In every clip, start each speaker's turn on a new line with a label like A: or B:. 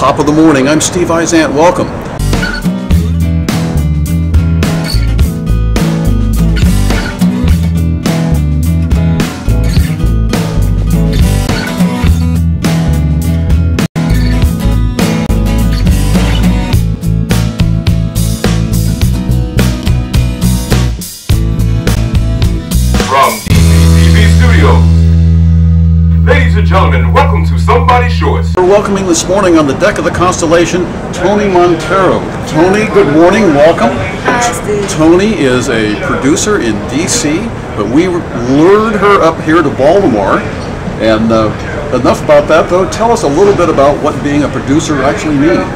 A: top of the morning. I'm Steve Izant. Welcome.
B: Ladies and gentlemen, welcome to Somebody Shorts.
A: We're welcoming this morning on the deck of the Constellation, Toni Monteiro. Toni, good morning, welcome.
C: Hi, Steve.
A: Toni is a producer in DC, but we lured her up here to Baltimore. And enough about that, though. Tell us a little bit about what being a producer actually means.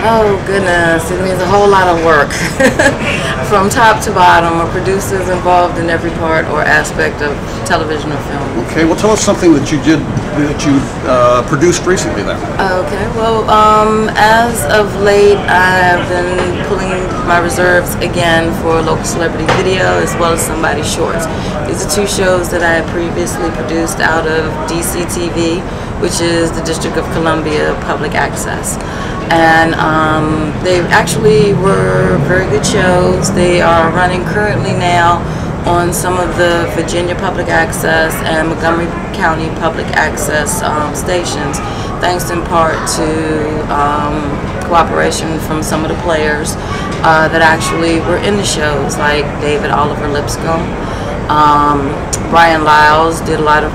C: Oh, goodness. It means a whole lot of work. From top to bottom, a producer is involved in every part or aspect of television or film.
A: Okay, well, tell us something that you did, that you produced recently then.
C: Okay, well, as of late, I've been pulling my reserves again for Local Celebrity Video as well as Somebody Shorts. These are two shows that I had previously produced out of DC TV, which is the District of Columbia Public Access. And they actually were very good shows. They are running currently now on some of the Virginia Public Access and Montgomery County Public Access stations, thanks in part to cooperation from some of the players that actually were in the shows, like David Oliver Lipscomb. Brian Lyles did a lot of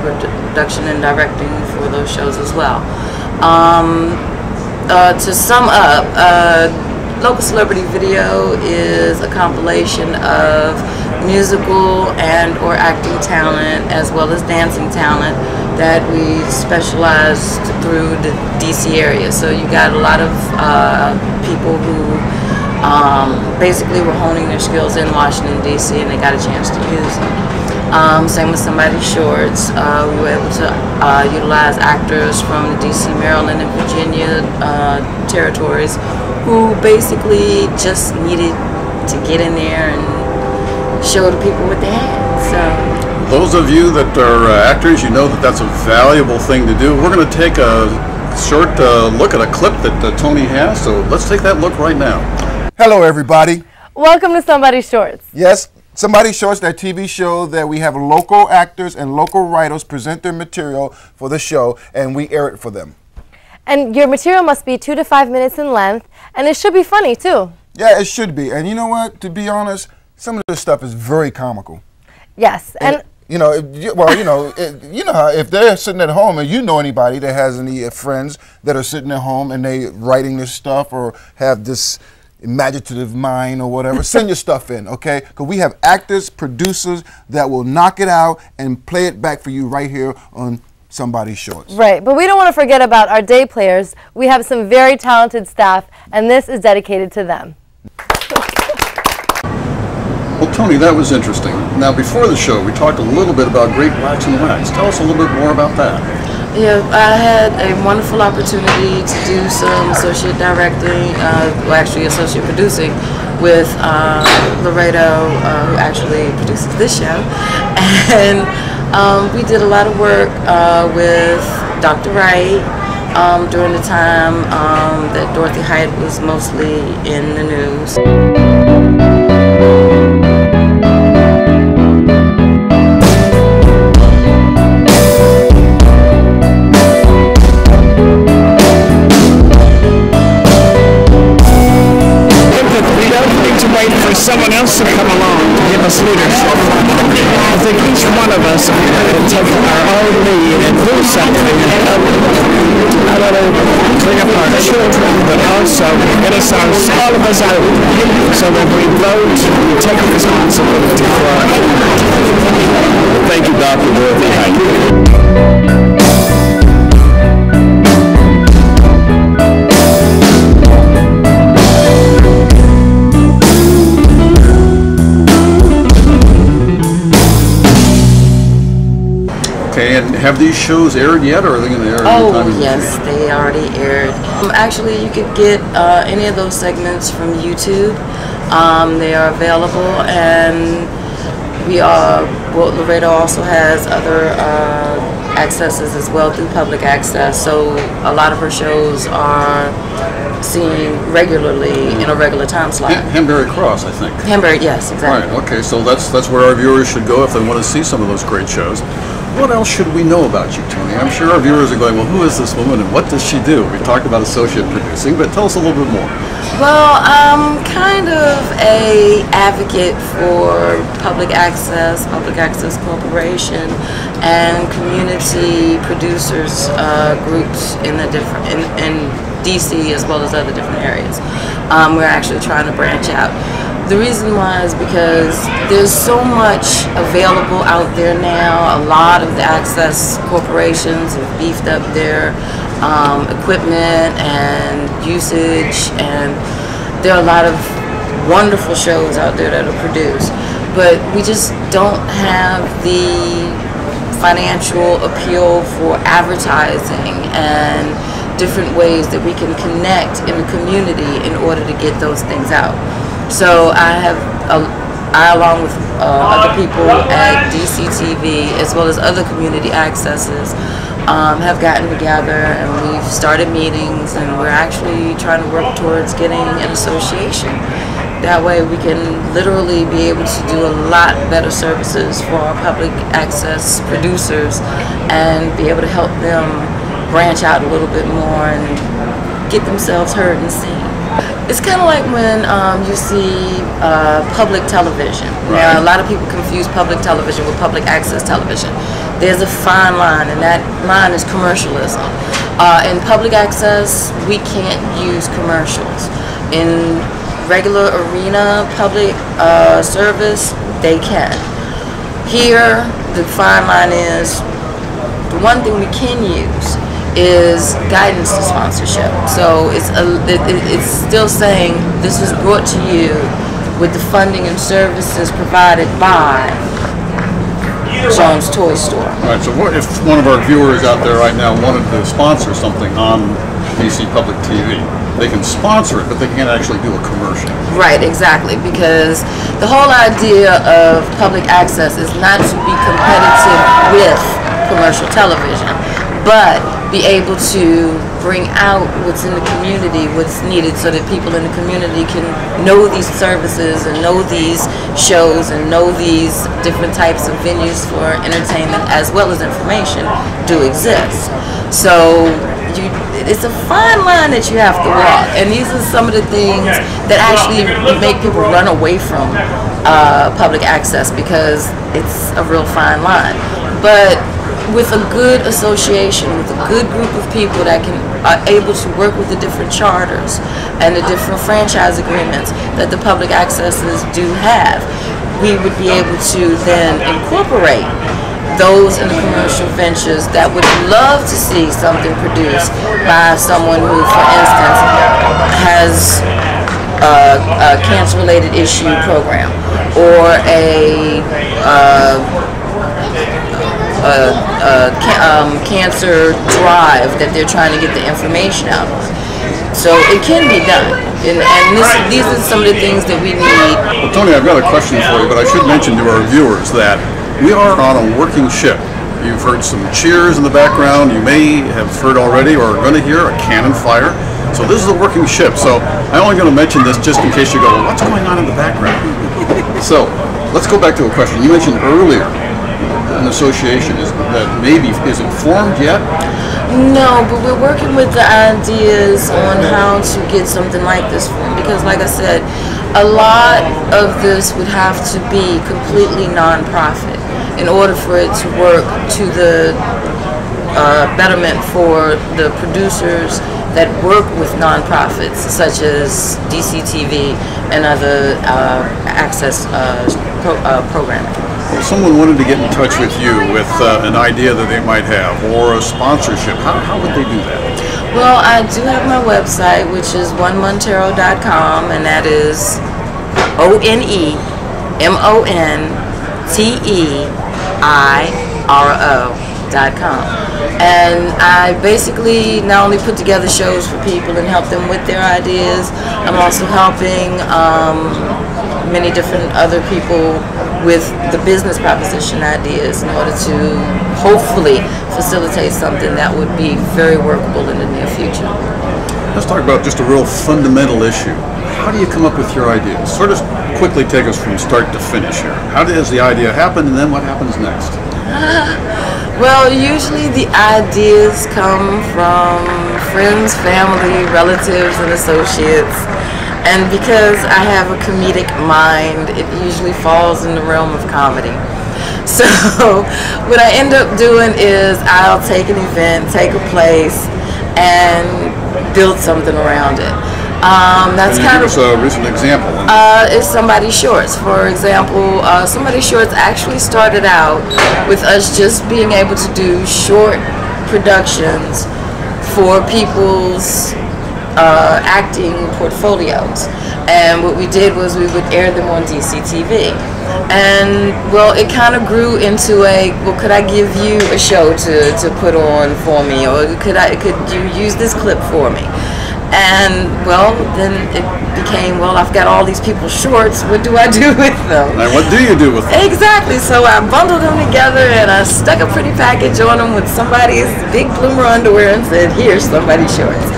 C: production and directing for those shows as well. To sum up, Local Celebrity Video is a compilation of musical and or acting talent as well as dancing talent that we specialized through the DC area. So you got a lot of people who basically were honing their skills in Washington, DC, and they got a chance to use them. Same with Somebody Shorts. We were able to utilize actors from the DC, Maryland, and Virginia territories who basically just needed to get in there and show the people what they had. So,
A: those of you that are actors, you know that that's a valuable thing to do. We're going to take a short look at a clip that Toni has, so let's take that look right now.
D: Hello, everybody.
E: Welcome to Somebody Shorts.
D: Yes, Somebody Shorts, that TV show that we have local actors and local writers present their material for the show, and we air it for them. And
E: your material must be 2 to 5 minutes in length, and it should be funny, too.
D: Yeah, it should be. And you know what? To be honest, some of this stuff is very comical.
E: Yes, and
D: you know, you know how if they're sitting at home and you know anybody that has any friends that are sitting at home and they writing this stuff or have this imaginative mind or whatever, send your stuff in, okay? Because we have actors, producers that will knock it out and play it back for you right here on Somebody Shorts.
E: Right, but we don't want to forget about our day players. We have some very talented staff, and this is dedicated to them.
A: Well, Toni, that was interesting. Now, before the show, we talked a little bit about Great Blacks and Wax. Tell us a little bit more about that.
C: Yeah, I had a wonderful opportunity to do some associate directing, well, actually associate producing with Laredo, who actually produces this show. And we did a lot of work with Dr. Wright during the time that Dorothy Height was mostly in the news.
F: Someone else to come along to give us leadership. I think each one of us can take our own lead and do something and help not only clean up our children, but also get us all of us out so that we vote and take responsibility for our country. Thank you, Dr. Dorothy Height.
A: Okay, and have these shows aired yet, or are they going to air?
C: Oh, yes, they already aired. Actually, you could get any of those segments from YouTube. They are available, and we are. Well, Laredo also has other accesses as well through public access. So a lot of her shows are seen regularly in a regular time slot.
A: Hanbury Cross, I think.
C: Hanbury, yes, exactly.
A: Right. Okay. So that's where our viewers should go if they want to see some of those great shows. What else should we know about you, Toni? I'm sure our viewers are going, well, who is this woman and what does she do? We talked about associate producing, but tell us a little bit more.
C: Well, I'm kind of a advocate for public access corporation, and community producers groups in the different in DC as well as other different areas. We're actually trying to branch out. The reason why is because there's so much available out there now. A lot of the access corporations have beefed up their equipment and usage, and there are a lot of wonderful shows out there that are produced, but we just don't have the financial appeal for advertising and different ways that we can connect in the community in order to get those things out. So I along with other people at DCTV as well as other community accesses have gotten together, and we've started meetings, and we're actually trying to work towards getting an association. That way we can literally be able to do a lot better services for our public access producers and be able to help them branch out a little bit more and get themselves heard and seen. It's kind of like when you see public television.
A: Right.
C: Now, a lot of people confuse public television with public access television. There's a fine line, and that line is commercialism. In public access, we can't use commercials. In regular arena public service, they can. Here, the fine line is, the one thing we can use is guidance to sponsorship. So it's still saying this is brought to you with the funding and services provided by Jones Toy Store.
A: Right. So what if one of our viewers out there right now wanted to sponsor something on DC Public TV? They can sponsor it, but they can't actually do a commercial.
C: Right, exactly, because the whole idea of public access is not to be competitive with commercial television, but be able to bring out what's in the community, what's needed, so that people in the community can know these services and know these shows and know these different types of venues for entertainment as well as information do exist. So it's a fine line that you have to walk, and these are some of the things that actually make people run away from public access, because it's a real fine line. But with a good association, with a good group of people that are able to work with the different charters and the different franchise agreements that the public accesses do have, we would be able to then incorporate those in the commercial ventures that would love to see something produced by someone who, for instance, has a cancer-related issue program or a cancer drive that they're trying to get the information out on. So it can be done, and these are some of the things that we need.
A: Well, Toni, I've got a question for you, but I should mention to our viewers that we are on a working ship. You've heard some cheers in the background. You may have heard already or are going to hear a cannon fire. So this is a working ship. So I'm only going to mention this just in case you go, well, what's going on in the background? So let's go back to a question. You mentioned earlier an association is it formed yet?
C: No, but we're working with the ideas on how to get something like this formed, because like I said, a lot of this would have to be completely non-profit in order for it to work to the betterment for the producers that work with nonprofits such as DCTV and other access programming.
A: If someone wanted to get in touch with you with an idea that they might have or a sponsorship, how would they do that?
C: Well, I do have my website, which is onemontero.com, and that is ONEMONTEIRO.com. And I basically not only put together shows for people and help them with their ideas, I'm also helping many different other people with the business proposition ideas in order to hopefully facilitate something that would be very workable in the near future.
A: Let's talk about just a real fundamental issue. How do you come up with your ideas? Sort of quickly take us from start to finish here. How does the idea happen, and then what happens next?
C: Well, usually the ideas come from friends, family, relatives, and associates. And because I have a comedic mind, it usually falls in the realm of comedy. So what I end up doing is I'll take an event, take a place, and build something around it. That's kind of
A: a recent example.
C: It's Somebody Shorts. For example, Somebody Shorts actually started out with us just being able to do short productions for people's acting portfolios. And what we did was we would air them on DCTV. And well, it kind of grew into could I give you a show to put on for me, or could you use this clip for me? And well, then it became, well, I've got all these people's shorts, what do I do with them?
A: And what do you do with them?
C: Exactly, so I bundled them together and I stuck a pretty package on them with somebody's big bloomer underwear and said, here's Somebody's Shorts.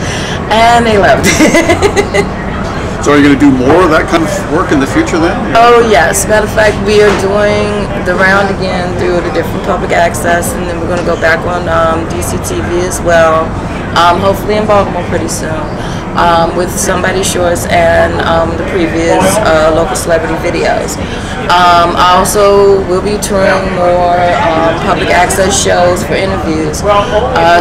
C: And they loved it.
A: So are you going to do more of that kind of work in the future then?
C: Oh yes, matter of fact, we are doing the round again through the different public access, and then we're going to go back on DCTV as well, hopefully in Baltimore pretty soon, with Somebody Shorts and the previous local celebrity videos. I also will be touring more public access shows for interviews,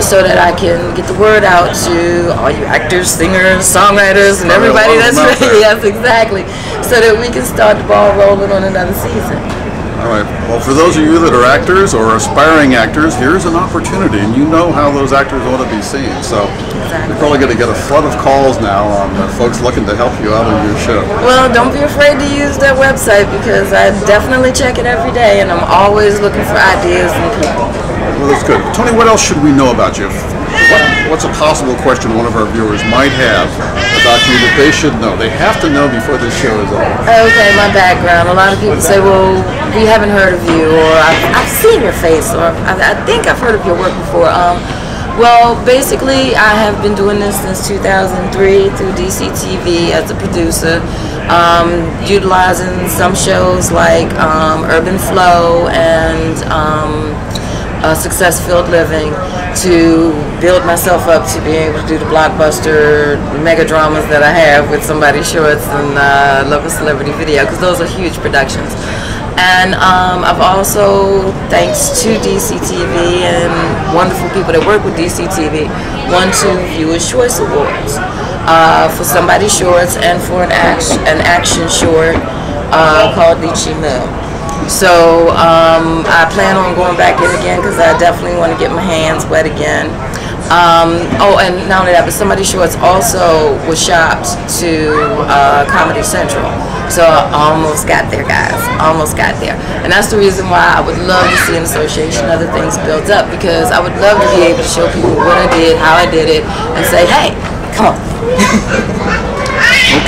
C: so that I can get the word out to all you actors, singers, songwriters, and everybody that's ready. Yes, exactly. So that we can start the ball rolling on another season.
A: All right. Well, for those of you that are actors or aspiring actors, here's an opportunity, and you know how those actors want to be seen. So you're probably going to get a flood of calls now on folks looking to help you out on your show.
C: Well, don't be afraid to use that website, because I definitely check it every day, and I'm always looking for ideas and people.
A: Well, that's good. Toni, what else should we know about you? What's a possible question one of our viewers might have about you that they should know? They have to know before this show is over.
C: Okay, my background. A lot of people say, well, we haven't heard of you, or I've seen your face, or I think I've heard of your work before. Well, basically, I have been doing this since 2003 through DCTV as a producer, utilizing some shows like Urban Flow and Success-Filled Living to build myself up to be able to do the blockbuster mega dramas that I have with Somebody Shorts and Local Celebrity Video, because those are huge productions. And I've also, thanks to DCTV and wonderful people that work with DCTV, won 2 Viewers' Choice Awards for Somebody Shorts and for an action short called Lychee Moo. So I plan on going back in again, because I definitely want to get my hands wet again. Oh, and not only that, but Somebody Shorts also was shopped to Comedy Central. So I almost got there, guys. Almost got there. And that's the reason why I would love to see an association, other things built up, because I would love to be able to show people what I did, how I did it, and say, hey, come on.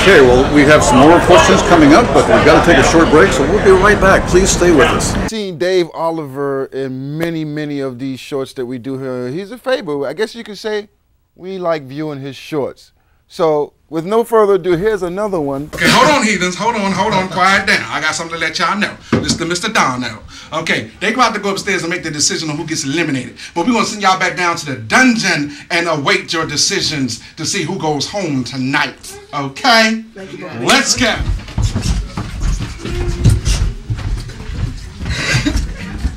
A: Okay, well, we have some more questions coming up, but we've got to take a short break, so we'll be right back. Please stay with us.
D: Seen Dave Oliver in many of these shorts that we do here. He's a favorite. I guess you could say we like viewing his shorts. So, with no further ado, here's another one.
G: Okay, hold on, heathens. Hold on, quiet down. I got something to let y'all know. This is Mr. Darnell. Okay, they about to go upstairs and make the decision on who gets eliminated. But we're going to send y'all back down to the dungeon and await your decisions to see who goes home tonight. Okay? Let's go.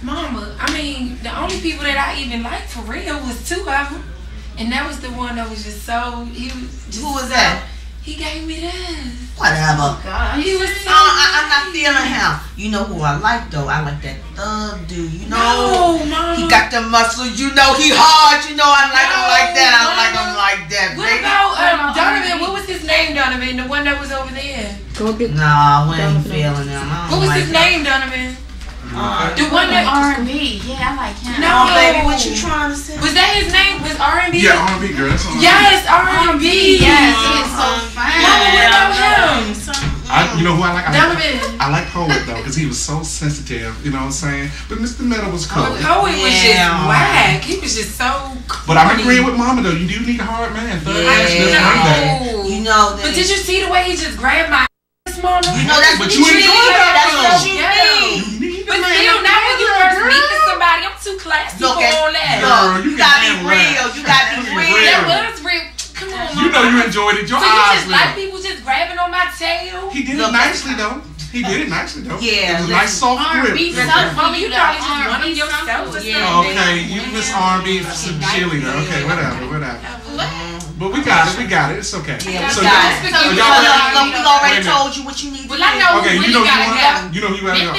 H: Mama, I mean, the only people that I even liked for real was 2 of them. And that was the one that was just so, he was just,
I: who was that?
H: He gave me this.
I: Whatever.
H: God, he was so
I: I'm not feeling him. You know who I like though? I like that thug dude. You know,
H: no, Mama.
I: He got the muscles. You know he hard. You know I like him like that. I like him like that.
H: What
I: baby.
H: about Donovan? What was his name, Donovan? The one that was over there.
I: Nah, we ain't feeling him.
H: What was his name, Donovan? The one that
J: R&B. Yeah, I like him.
H: No,
I: baby, what you trying to say?
H: Was that his name? Was R&B?
G: Yeah, R&B girl. That's R&B.
H: Yes, R&B.
J: Yes, he is so fine.
H: Mama, what about him?
G: You know who I like?
H: Donovan.
G: I I like Poet though, because he was so sensitive, you know what I'm saying? But Mr. Meadow was cool.
H: Poet was just whack. He was just so corny.
G: But I'm agreeing with Mama though. You do need a hard man.
I: You know that.
H: But did you see the way he just grabbed my this morning?
I: You know that's what you enjoy. That's what you need.
H: But still, now when you first meet somebody, I'm too classy for all that.
I: No, you gotta be real. You gotta be real.
H: That was real. Come on,
G: you know you enjoyed it. Your
H: so
G: eyes
H: you just like people just grabbing on my tail?
G: He did it nicely though. He did it nicely though.
I: Yeah.
G: It was a nice soft grip.
H: Mama, you probably just one of yourself or something.
G: Okay, you miss R&B cheerleader. Okay, whatever. But we got it. It's okay.
I: Yeah, so we already told you what you need to do.
H: Well, I know
G: okay,
H: you know
G: you know who you gotta go.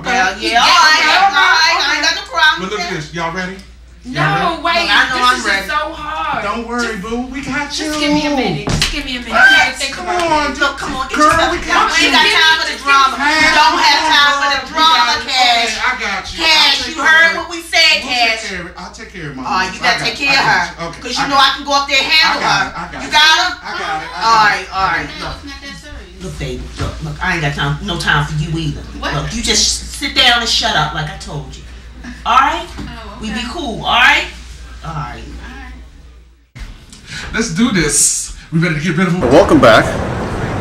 G: Okay.
I: Well, yeah, all right. I ain't got no problem.
G: But look at this. Y'all ready?
H: No, wait. This is so hard.
G: Don't worry, boo. We got you.
H: Just give me a minute.
G: Come on.
I: Come on. Girl, we got you. We ain't got time for the drama. We don't have time for the drama, Cash.
G: I got you.
I: Cash, you heard what we said, Cash.
G: I'll take care of my
I: you gotta take care of her. Because you know I can go up there and handle her. You got her?
G: I got it.
I: All right. Look, baby. Look, I ain't got no time for you either. Look, you just sit down and shut up like I told you. All right? We be cool, all right? All right.
G: Let's do this. We better get rid of him.
A: Welcome back.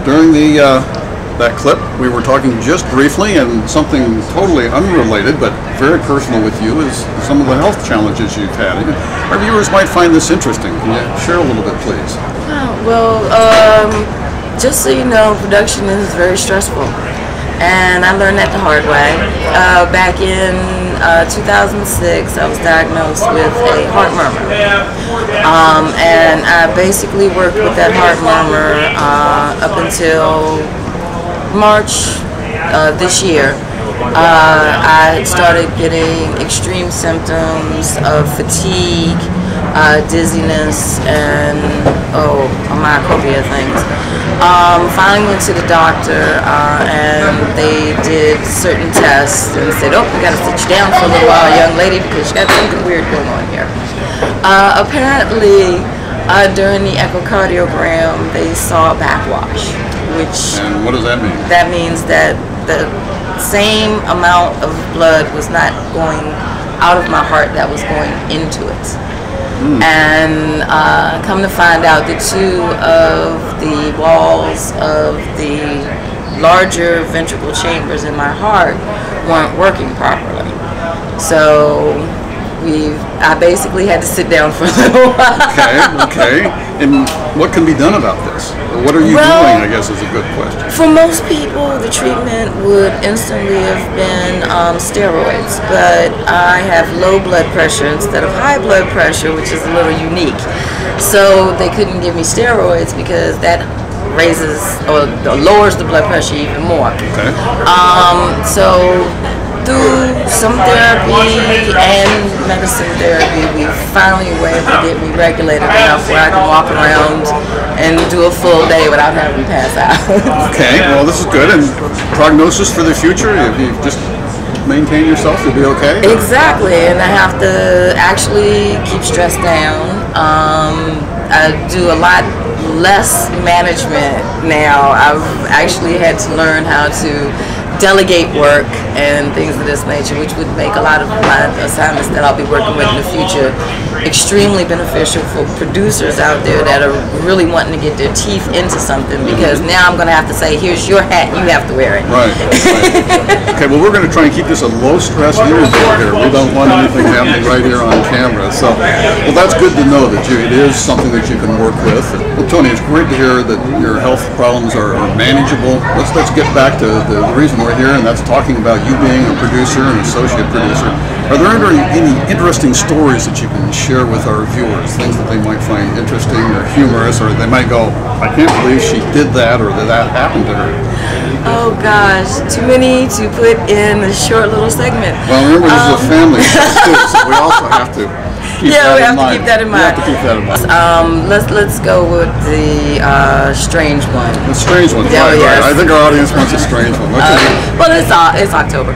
A: During that clip, we were talking just briefly, and something totally unrelated but very personal with you is some of the health challenges you've had. Our viewers might find this interesting. Can you share a little bit, please?
C: Well, just so you know, production is very stressful. And I learned that the hard way. Back in 2006, I was diagnosed with a heart murmur. And I basically worked with that heart murmur up until March this year. I started getting extreme symptoms of fatigue, dizziness, and a myopia things. Finally went to the doctor and they did certain tests and said, we got to sit you down for a little while, young lady, because you got something weird going on here. Apparently, during the echocardiogram, they saw a backwash, which...
A: And what does that mean?
C: That means that the same amount of blood was not going out of my heart that was going into it. And come to find out that two of the walls of the larger ventricle chambers in my heart weren't working properly. So I basically had to sit down for a little while.
A: Okay. And what can be done about this? Or what are you doing, I guess, is a good question.
C: For most people, the treatment would instantly have been steroids, but I have low blood pressure instead of high blood pressure, which is a little unique. So they couldn't give me steroids because that raises or lowers the blood pressure even more.
A: Okay.
C: So through some therapy and medicine therapy, we finally were able to get me regulated enough where I can walk around and do a full day without having to pass out.
A: Okay, well this is good. And prognosis for the future, if you just maintain yourself, you'll be okay?
C: Exactly, and I have to actually keep stress down. I do a lot less management now. I've actually had to learn how to delegate work and things of this nature, which would make a lot of my assignments that I'll be working with in the future extremely beneficial for producers out there that are really wanting to get their teeth into something, because now I'm going to have to say, here's your hat, you have to wear it.
A: Right. Okay, well we're going to try and keep this a low stress interview here. We don't want anything happening right here on camera. So, well, that's good to know that it is something that you can work with. Well, Toni, it's great to hear that your health problems are manageable. Let's get back to the reason we're here, and that's talking about you being a producer, an associate producer. Are there any interesting stories that you can share with our viewers, things that they might find interesting or humorous, or they might go, I can't believe she did that, or that happened to her?
C: Oh gosh, too many to put in a short little segment.
A: Well, remember this is a family show too, so we also have to keep that in mind.
C: Keep that in mind.
A: We have to keep that in mind.
C: Let's go with the strange one.
A: The strange one, right,
C: yes.
A: Right. I think our audience wants a strange one.
C: Well, it's October.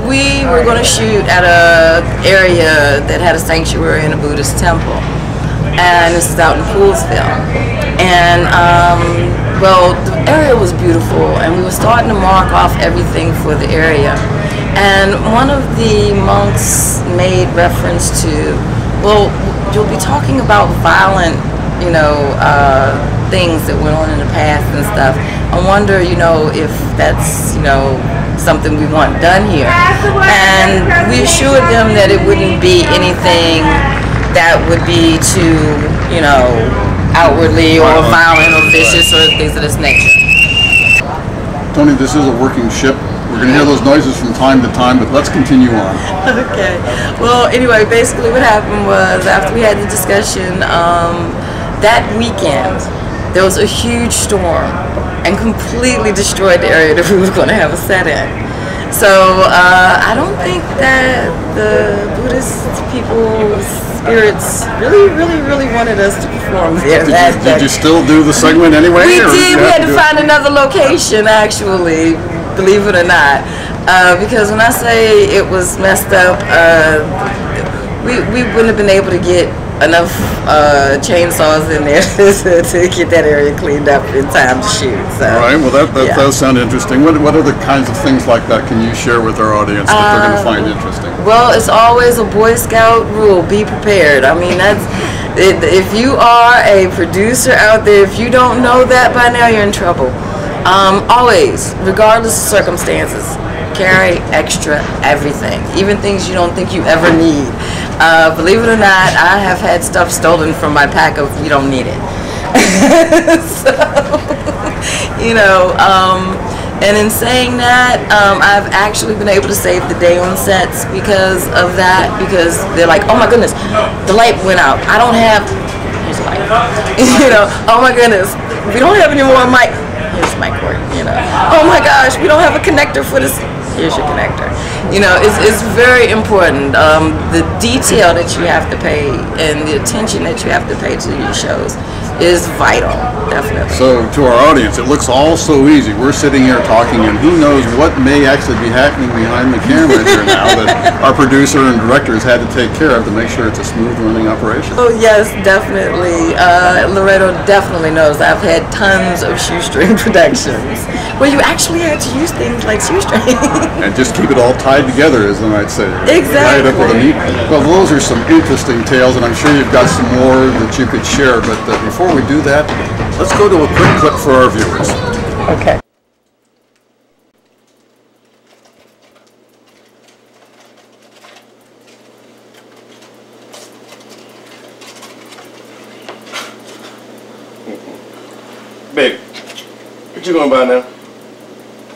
C: We were going to shoot at a area that had a sanctuary in a Buddhist temple, and this is out in Poolsville. And well, the area was beautiful, and we were starting to mark off everything for the area. And one of the monks made reference to, well, you'll be talking about violent, you know, things that went on in the past and stuff. I wonder, you know, if that's, you know, something we want done here. And we assured them that it wouldn't be anything that would be too, you know, outwardly or violent or vicious or things of this nature.
A: Toni, this is a working ship. We're going to hear those noises from time to time, but let's continue on.
C: Okay. Well, anyway, basically what happened was after we had the discussion, that weekend there was a huge storm and completely destroyed the area that we were going to have a set in. So I don't think that the Buddhist people's spirits really wanted us to perform there.
A: Did you still do the segment anyway?
C: We did. We had to find another location, actually, believe it or not. Because when I say it was messed up, we wouldn't have been able to get enough chainsaws in there to get that area cleaned up in time to shoot. So,
A: all right, well that does sound interesting. What other kinds of things like that can you share with our audience that they're going to find interesting?
C: Well, it's always a Boy Scout rule, be prepared. I mean, that's if you are a producer out there, if you don't know that by now, you're in trouble. Always, regardless of circumstances, carry extra everything, even things you don't think you ever need. Believe it or not, I have had stuff stolen from my pack of you don't need it. So, you know, and in saying that, I've actually been able to save the day on sets because of that, because they're like, oh my goodness, the light went out. I don't have, here's a light. You know, oh my goodness, we don't have any more mic. Here's my cord, you know. Oh my gosh, we don't have a connector for this. Here's your connector. You know, it's very important. The detail that you have to pay and the attention that you have to pay to your shows is vital, definitely.
A: So to our audience, it looks all so easy. We're sitting here talking, and who knows what may actually be happening behind the camera here now that our producer and directors had to take care of to make sure it's a smooth running operation.
C: Oh yes, definitely. Loretto definitely knows. I've had tons of shoestring productions where you actually had to use things like shoestring.
A: And just keep it all tied together, as they might say.
C: Exactly.
A: Tie it up with a neat. Well, those are some interesting tales, and I'm sure you've got some more that you could share. But before we do that, let's go to a quick clip for our viewers.
C: Okay.
K: Baby, what you going to buy now?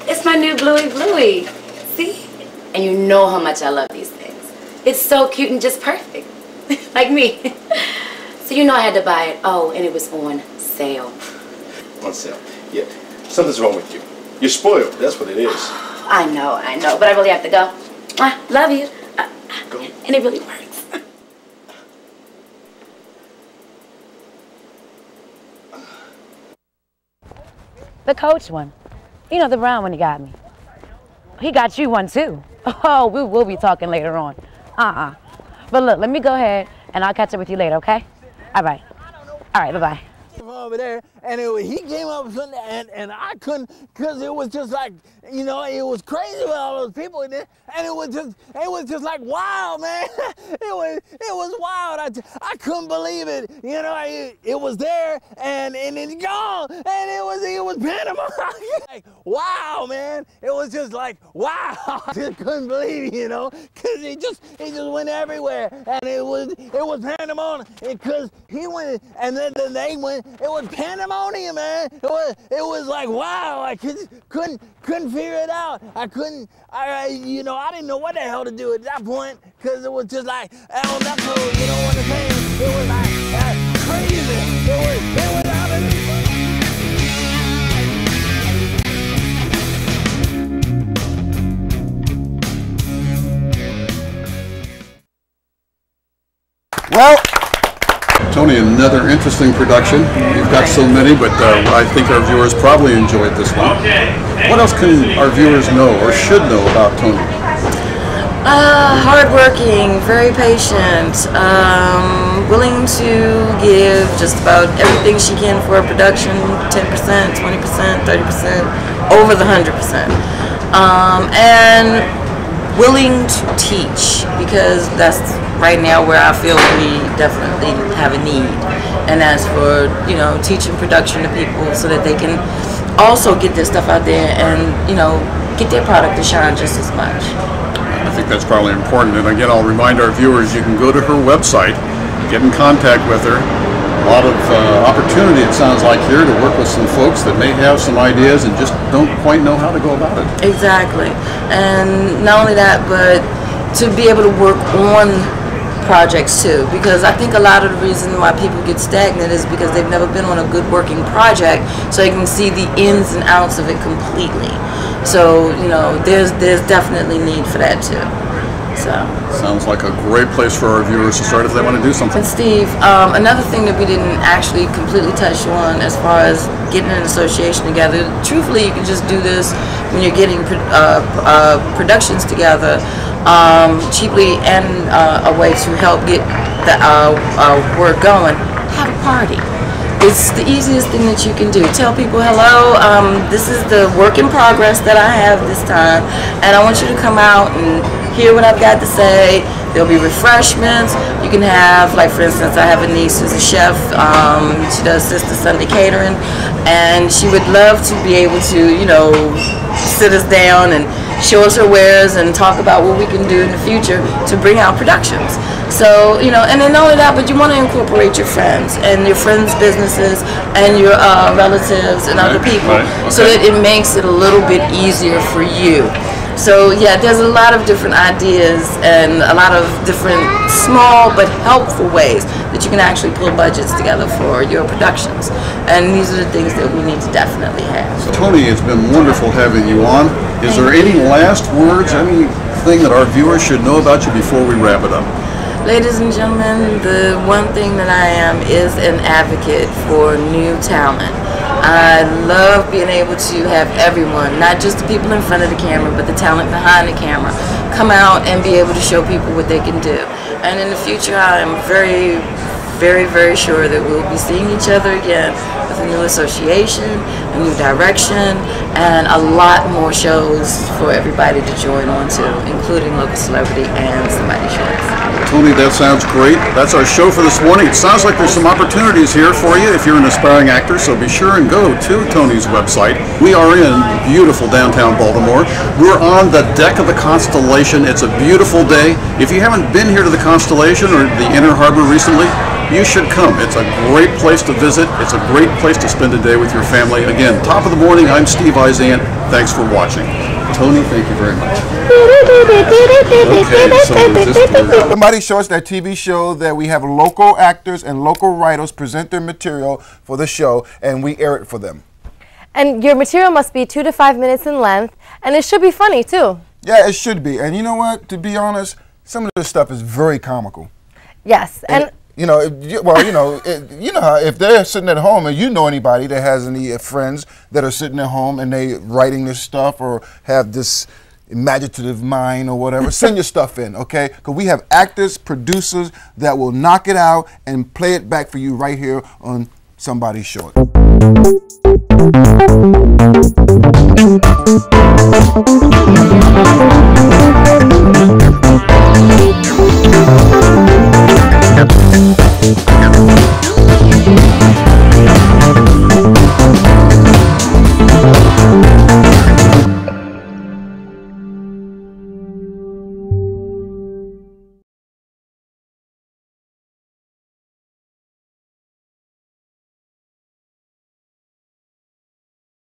J: It's my new Bluey. See? And you know how much I love these things. It's so cute and just perfect. Like me. So you know I had to buy it. Oh, and it was on sale.
K: On sale? Yeah. Something's wrong with you. You're spoiled. That's what it is.
J: I know. But I really have to go. I love you.
K: Go.
J: And it really works.
L: The coach one. You know, the brown one he got me. He got you one too. Oh, we will be talking later on. But look, let me go ahead and I'll catch up with you later, okay? All right. All right, bye-bye.
M: Over there, and he came up with something, and I couldn't, because it was just like, you know, it was crazy with all those people in there, and it was just like wild, man. It was wild. I couldn't believe it. You know, it was there, and it's gone, and it was Panama. Like, wow, man. It was just like, wow. I just couldn't believe it, you know, because he just went everywhere, and it was Panama, because he went, and then they went. It was pandemonium, man. It was like, wow. I couldn't figure it out. I didn't know what the hell to do at that point, because it was just like, El Nepo, you know what I'm saying? It was like crazy. It was out of this.
A: Well, Toni, another interesting production. You've got so many, but I think our viewers probably enjoyed this one. What else can our viewers know or should know about Toni?
C: Hardworking, very patient, willing to give just about everything she can for a production, 10%, 20%, 30%, over the 100%. And willing to teach, because that's right now where I feel we definitely have a need. And that's for, you know, teaching production to people so that they can also get their stuff out there and, you know, get their product to shine just as much.
A: I think that's probably important. And again, I'll remind our viewers, you can go to her website, get in contact with her. A lot of opportunity, it sounds like, here to work with some folks that may have some ideas and just don't quite know how to go about it.
C: Exactly. And not only that, but to be able to work on projects too, because I think a lot of the reason why people get stagnant is because they've never been on a good working project, so they can see the ins and outs of it completely. So, you know, there's definitely need for that too. So
A: sounds like a great place for our viewers to start if they want to do something.
C: And Steve, another thing that we didn't actually completely touch on as far as getting an association together, truthfully, you can just do this when you're getting productions together cheaply, and a way to help get the work going. Have a party. It's the easiest thing that you can do. Tell people, hello, this is the work in progress that I have this time, and I want you to come out and hear what I've got to say. There'll be refreshments. You can have, like, for instance, I have a niece who's a chef. She does Sister Sunday catering, and she would love to be able to, you know, sit us down and show us her wares and talk about what we can do in the future to bring out productions. So, you know, and then not only that, but you want to incorporate your friends and your friends' businesses and your relatives and other people, so that it makes it a little bit easier for you. So yeah, there's a lot of different ideas and a lot of different small but helpful ways that you can actually pull budgets together for your productions. And these are the things that we need to definitely have.
A: So Toni, it's been wonderful having you on. Is there any last words, anything that our viewers should know about you before we wrap it up?
C: Ladies and gentlemen, the one thing that I am is an advocate for new talent. I love being able to have everyone, not just the people in front of the camera, but the talent behind the camera, come out and be able to show people what they can do. And in the future, I am very, very, very sure that we'll be seeing each other again with a new association, a new direction, and a lot more shows for everybody to join on to, including Local Celebrity and Somebody Shorts.
A: Toni, that sounds great. That's our show for this morning. It sounds like there's some opportunities here for you if you're an aspiring actor, so be sure and go to Toni's website. We are in beautiful downtown Baltimore. We're on the deck of the Constellation. It's a beautiful day. If you haven't been here to the Constellation or the Inner Harbor recently, you should come. It's a great place to visit. It's a great place to spend a day with your family. Again, top of the morning, I'm Steve Izant. Thanks for watching. Toni, thank you very much. Okay,
D: Somebody Shorts, that TV show that we have local actors and local writers present their material for the show, and we air it for them.
E: And your material must be 2 to 5 minutes in length, and it should be funny too.
D: Yeah, it should be. And you know what? To be honest, some of this stuff is very comical.
E: Yes, and
D: you know, how if they're sitting at home and you know anybody that has any friends that are sitting at home and they writing this stuff or have this imaginative mind or whatever, send your stuff in, okay? Because we have actors, producers that will knock it out and play it back for you right here on Somebody Short.